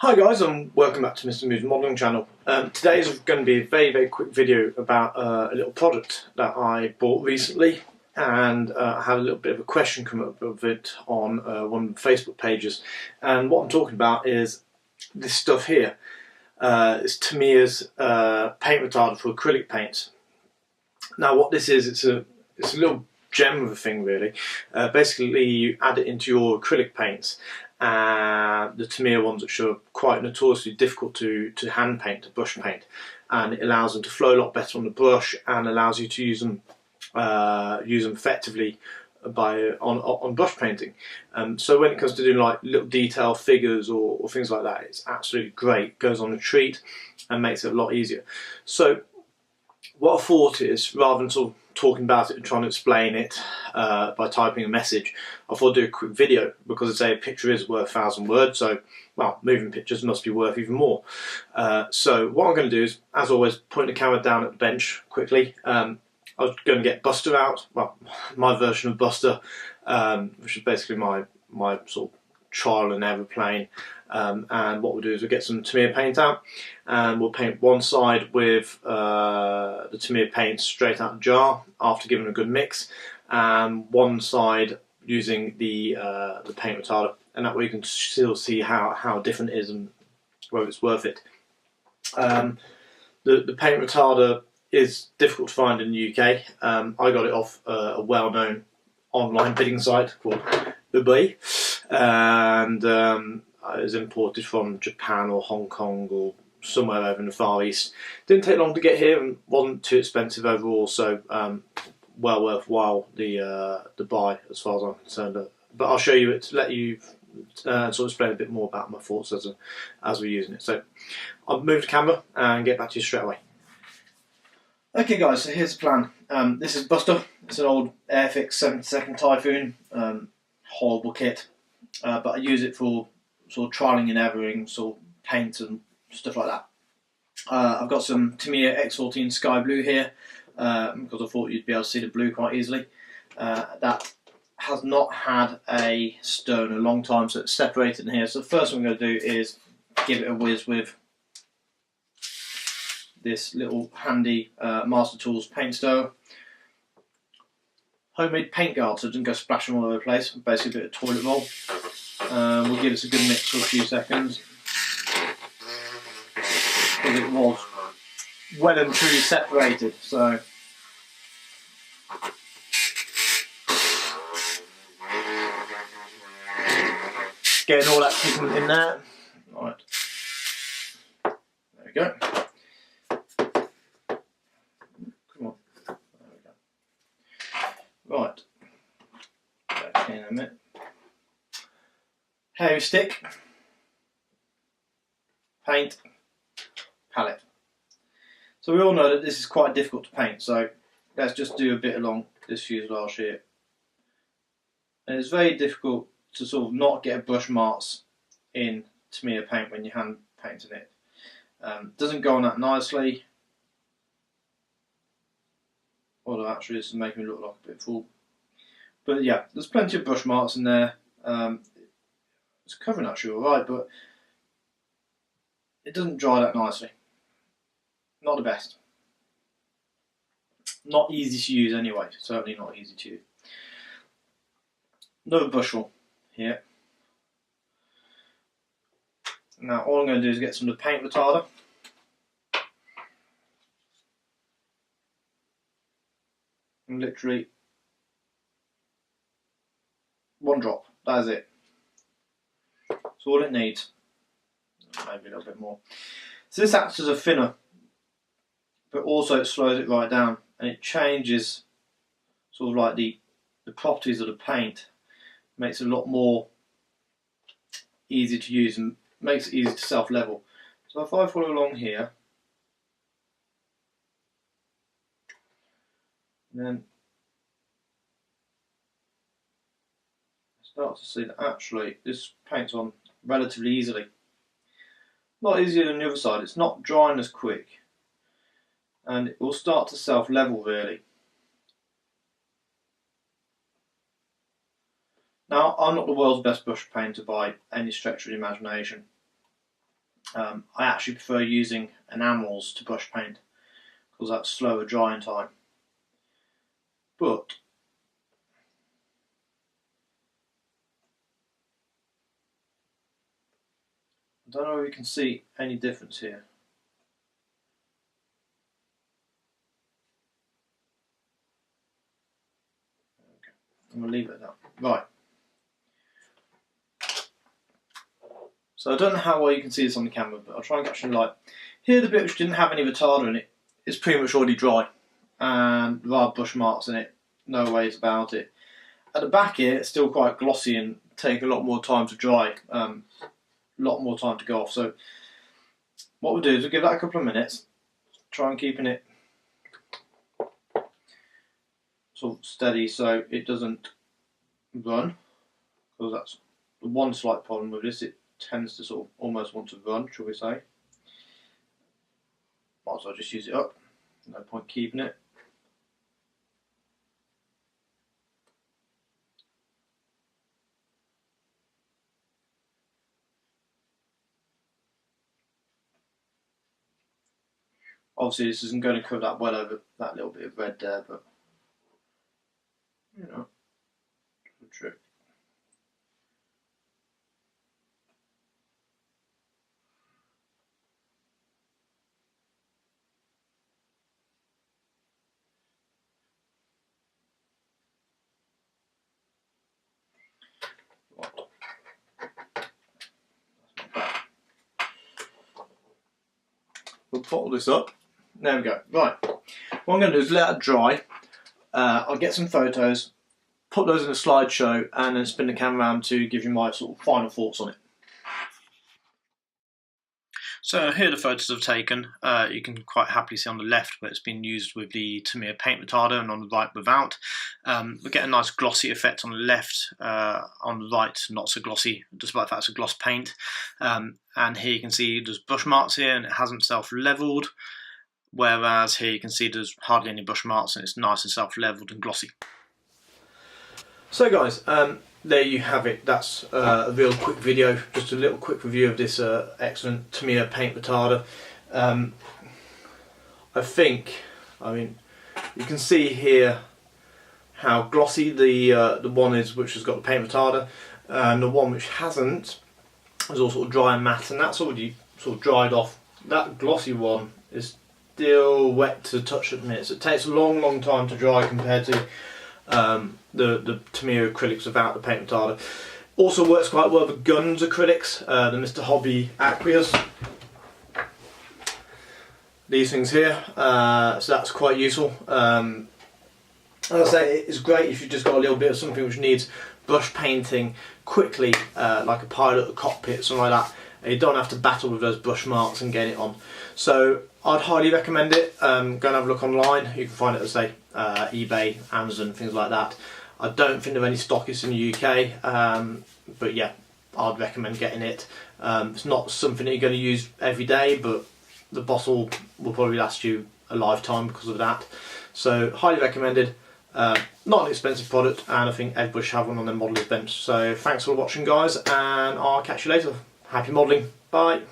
Hi guys, and welcome back to Mr. Moo's modelling channel. Today is going to be a very quick video about a little product that I bought recently, and I had a little bit of a question come up with it on one of the Facebook pages. And what I'm talking about is this stuff here. It's Tamiya's paint retarder for acrylic paints. Now what this is, it's a little gem of a thing really. Basically you add it into your acrylic paints. The Tamiya ones which are quite notoriously difficult to hand paint, to brush paint, and it allows them to flow a lot better on the brush and allows you to use them effectively on brush painting. So when it comes to doing like little detail figures or things like that, it's absolutely great. It goes on a treat and makes it a lot easier. So what I thought is, rather than sort of talking about it and trying to explain it by typing a message, I thought I'd do a quick video, because they say a picture is worth 1,000 words, so well, moving pictures must be worth even more. So what I'm going to do is, as always, point the camera down at the bench quickly. I was going to get Buster out, well, my version of Buster, which is basically my sort of trial and error plane. And what we'll do is we'll get some Tamiya paint out, and we'll paint one side with the Tamiya paint straight out of the jar after giving a good mix, and one side using the paint retarder, and that way you can still see how different it is and whether it's worth it. The paint retarder is difficult to find in the UK. I got it off a well-known online bidding site called The Bee, and it was imported from Japan or Hong Kong or somewhere over in the Far East. Didn't take long to get here and wasn't too expensive overall, so well worthwhile the buy as far as I'm concerned. But I'll show you it to let you sort of explain a bit more about my thoughts as we're using it. So I'll move the camera and get back to you straight away. Okay guys, so here's the plan. This is Buster. It's an old Airfix 72nd Typhoon, horrible kit, but I use it for sort of trialing and erroring sort of paint and stuff like that. I've got some Tamiya X14 Sky Blue here, because I thought you'd be able to see the blue quite easily. That has not had a stir in a long time, so it's separated in here. So the first thing I'm going to do is give it a whiz with this little handy Master Tools paint stirrer. Homemade paint guard, so it doesn't go splashing all over the place. Basically a bit of toilet roll. We'll give this a good mix for a few seconds, because it was well and truly separated. So getting all that pigment in there. Right, there we go. Come on, there we go. Right, back in a minute. Hairy stick, paint, palette. So we all know that this is quite difficult to paint, so let's just do a bit along this fuselage here. And it's very difficult to sort of not get brush marks in Tamiya paint when you're hand painting it. Doesn't go on that nicely, although actually this is making me look like a bit full. But yeah, there's plenty of brush marks in there. It's covering actually alright, but it doesn't dry that nicely. Not the best. Not easy to use anyway, certainly not easy to use. Another bushel here. Now all I'm going to do is get some of the paint retarder. And literally one drop, that is it. That's all it needs. Maybe a little bit more. So this acts as a thinner, but also it slows it right down, and it changes sort of like the properties of the paint. Makes it a lot more easy to use and makes it easy to self-level. So if I follow along here, then start to see that actually this paints on relatively easily. A lot easier than the other side. It's not drying as quick, and it will start to self-level really. Now, I'm not the world's best brush painter by any stretch of the imagination, I actually prefer using enamels to brush paint because that's slower drying time. But I don't know if you can see any difference here. Okay. I'm going to leave it at that. Right. So I don't know how well you can see this on the camera, but I'll try and catch some light. Here, the bit which didn't have any retarder in it is pretty much already dry, and there are brush marks in it, no ways about it. At the back here, it's still quite glossy and take a lot more time to dry, a lot more time to go off. So what we'll do is we'll give that a couple of minutes, try and keeping it sort of steady so it doesn't run, because that's the one slight problem with this. It tends to sort of almost want to run, shall we say. Might as well just use it up, no point keeping it. Obviously this isn't going to cover that well over that little bit of red there, but you know, the trick. We'll bottle this up. There we go. Right. What I'm going to do is let it dry. I'll get some photos, put those in a slideshow, and then spin the camera around to give you my sort of final thoughts on it. So here are the photos I've taken. You can quite happily see on the left where it's been used with the Tamiya Paint Retarder, and on the right without. We get a nice glossy effect on the left, on the right not so glossy, despite the fact it's a gloss paint. And here you can see there's brush marks here and it hasn't self-leveled, whereas here you can see there's hardly any brush marks and it's nice and self-leveled and glossy. So guys, there you have it. That's a real quick video, just a little quick review of this excellent Tamiya Paint Retarder. I mean, you can see here how glossy the one is which has got the paint retarder, and the one which hasn't is all sort of dry and matte, and that's already sort of dried off. That glossy one is still wet to the touch at the minute, so it takes a long time to dry compared to the Tamiya acrylics without the paint retarder. Also works quite well with Guns acrylics, the Mr. Hobby Aqueous. These things here, so that's quite useful. As I say, it's great if you've just got a little bit of something which needs brush painting quickly, like a pilot, a cockpit, something like that, and you don't have to battle with those brush marks and get it on. So I'd highly recommend it. Go and have a look online. You can find it at, say, eBay, Amazon, things like that. I don't think there are any stockists in the UK, but yeah, I'd recommend getting it. It's not something that you're going to use every day, but the bottle will probably last you a lifetime because of that. So highly recommended. Not an expensive product, and I think everybody should have one on their modeller's bench. So thanks for watching guys, and I'll catch you later. Happy modelling. Bye.